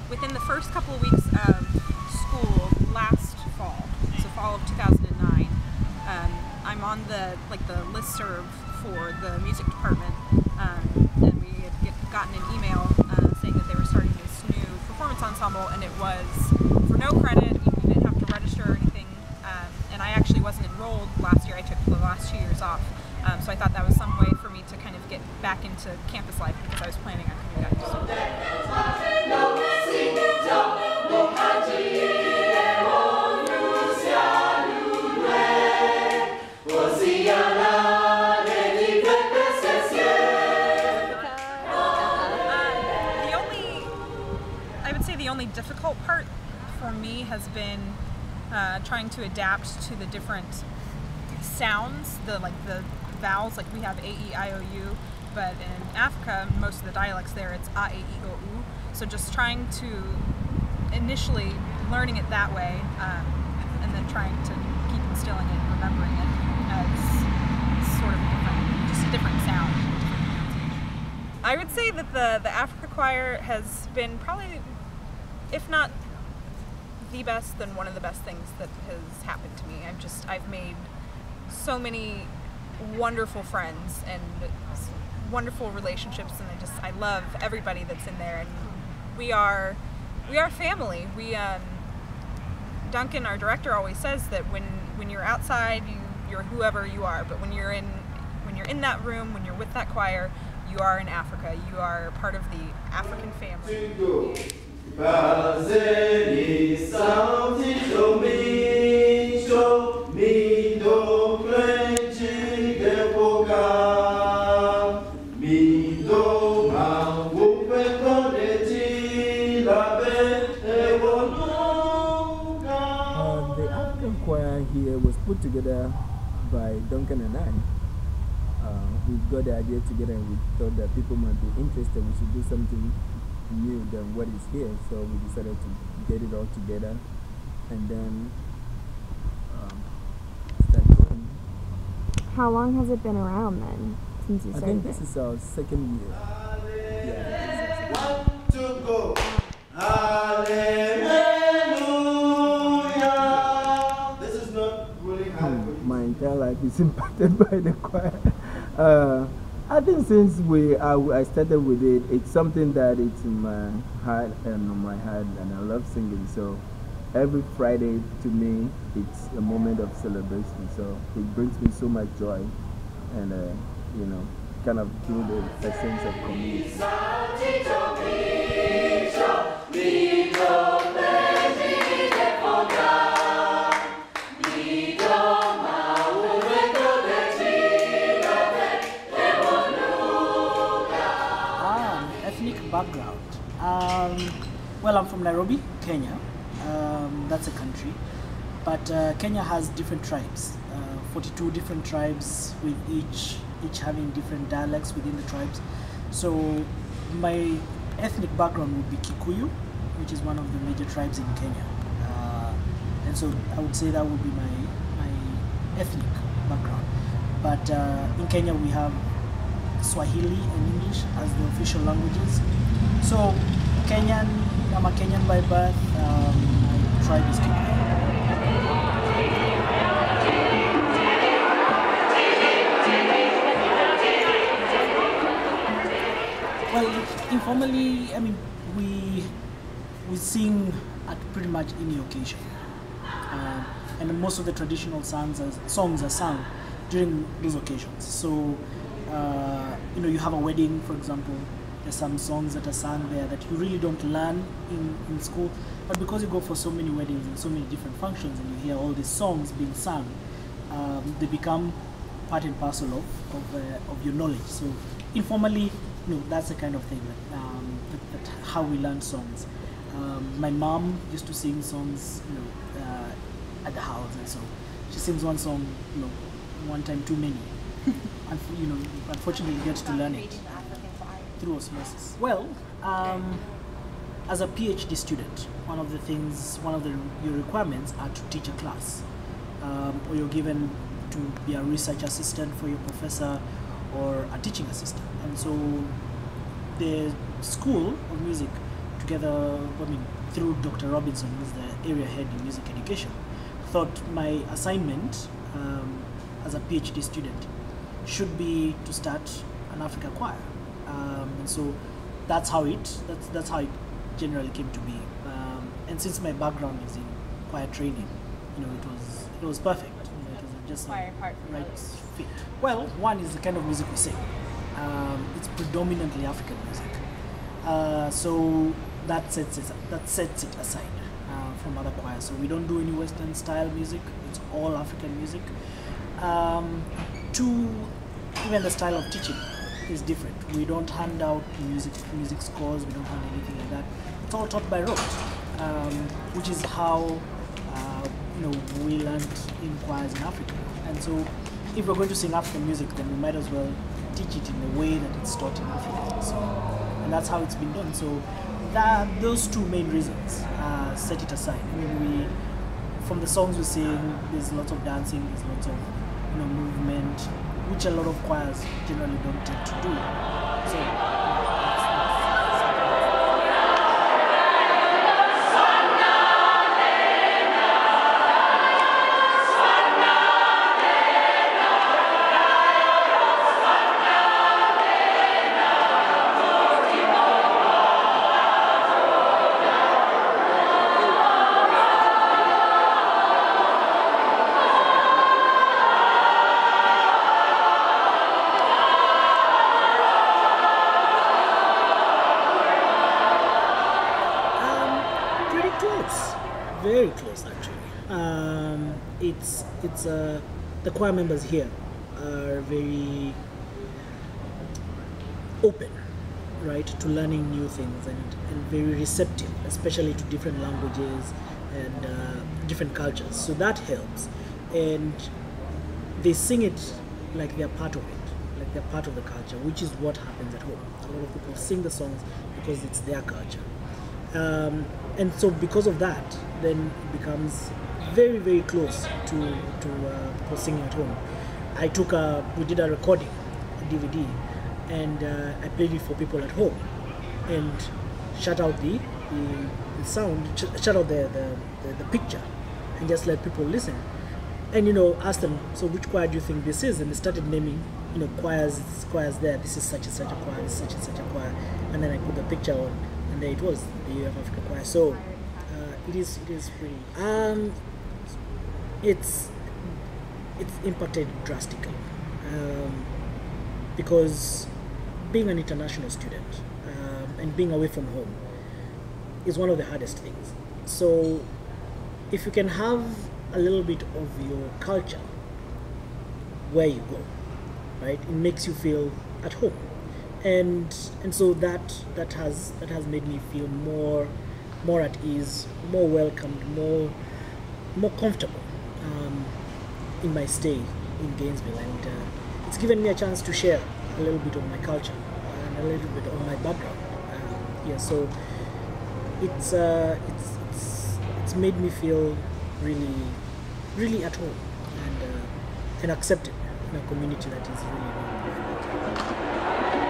within the first couple of weeks of school last fall, so fall of 2009, I'm on the listserv for the music department, and we had gotten an email saying that they were starting this new performance ensemble, and it was for no credit. You didn't have to register or anything, and I actually wasn't enrolled last year. I took the last 2 years off, so I thought that was some way for me to kind of get back into campus life because I was planning on coming back to school. The only difficult part for me has been trying to adapt to the different sounds, the vowels. Like we have A, E, I, O, U, but in Africa, most of the dialects there, it's A, E, I, O, U. So just trying to initially learning it that way, and then trying to keep instilling it and remembering it as sort of a different sound. I would say that the Africa choir has been probably, if not the best, then one of the best things that has happened to me. I've made so many wonderful friends and wonderful relationships, and I love everybody that's in there, and we are family. Duncan, our director, always says that when you're outside, you're whoever you are, but when you're in that room, when you're with that choir, you are in Africa. You are part of the African family. Pazeni, Sauti, the African choir here was put together by Duncan and I. We got the idea together and we thought that people might be interested. We should do something new than what is here, so we decided to get it all together and then start going. How long has it been around then, since you started? I think this is our second year. Yeah. 1, 2, go! Hallelujah! This is not really hard. My entire life is impacted by the choir. I think since I started with it, it's something that it's in my heart and on my heart, and I love singing. So every Friday to me, it's a moment of celebration. So it brings me so much joy, and you know, kind of feel the sense of community. Background. Well, I'm from Nairobi, Kenya. That's a country. But Kenya has different tribes, 42 different tribes, with each having different dialects within the tribes. So my ethnic background would be Kikuyu, which is one of the major tribes in Kenya. And so I would say that would be my ethnic background. But in Kenya we have Swahili and English as the official languages. So Kenyan, I'm a Kenyan by birth. My tribe is Kikuyu. Well, informally, I mean, we sing at pretty much any occasion, and most of the traditional songs are sung during those occasions. So, you know, you have a wedding, for example. There's some songs that are sung there that you really don't learn in school, but because you go for so many weddings and so many different functions, and you hear all these songs being sung, they become part and parcel of your knowledge. So, informally, that's the kind of thing that how we learn songs. My mom used to sing songs, at the house, and so she sings one song, one time too many, and unfortunately, you get to learn it through osmosis. Well, as a PhD student, one of your requirements are to teach a class, or you're given to be a research assistant for your professor or a teaching assistant. And so the School of Music, to together, through Dr. Robinson, who's the area head in music education, thought my assignment as a PhD student should be to start an Africa choir, and so that's how it generally came to be. And since my background is in choir training, it was perfect. It was just choir part right fit. Well, one is the kind of music we sing. It's predominantly African music, so that sets it aside from other choirs. So we don't do any Western style music. It's all African music. Even the style of teaching is different. We don't hand out music scores. We don't hand anything like that. It's all taught by rote, which is how we learned in choirs in Africa. And so, if we're going to sing African music, then we might as well teach it in the way that it's taught in Africa. So, and that's how it's been done. So, those two main reasons set it aside. From the songs we sing, there's lots of dancing, there's lots of movement, which a lot of choirs generally don't tend to do. So. Very close, actually. The choir members here are very open, right, to learning new things and very receptive, especially to different languages and different cultures. So that helps, and they sing it like they're part of it, like they're part of the culture, which is what happens at home. A lot of people sing the songs because it's their culture. And so because of that, then it becomes very, very close to singing at home. We did a recording, a DVD, and I played it for people at home and shut out the sound, shut out the picture, and just let people listen. And ask them, so which choir do you think this is? And they started naming, choirs there. This is such and such a choir, this is such and such a choir. And then I put the picture on, and there it was, the UF Africa choir. So it is pretty. It's impacted drastically because being an international student and being away from home is one of the hardest things. So if you can have a little bit of your culture where you go, right, it makes you feel at home, and so that has made me feel more at ease, more welcomed, more comfortable in my stay in Gainesville, and it's given me a chance to share a little bit of my culture and a little bit of my background here. So it's made me feel really at home and accepted in a community that is really important.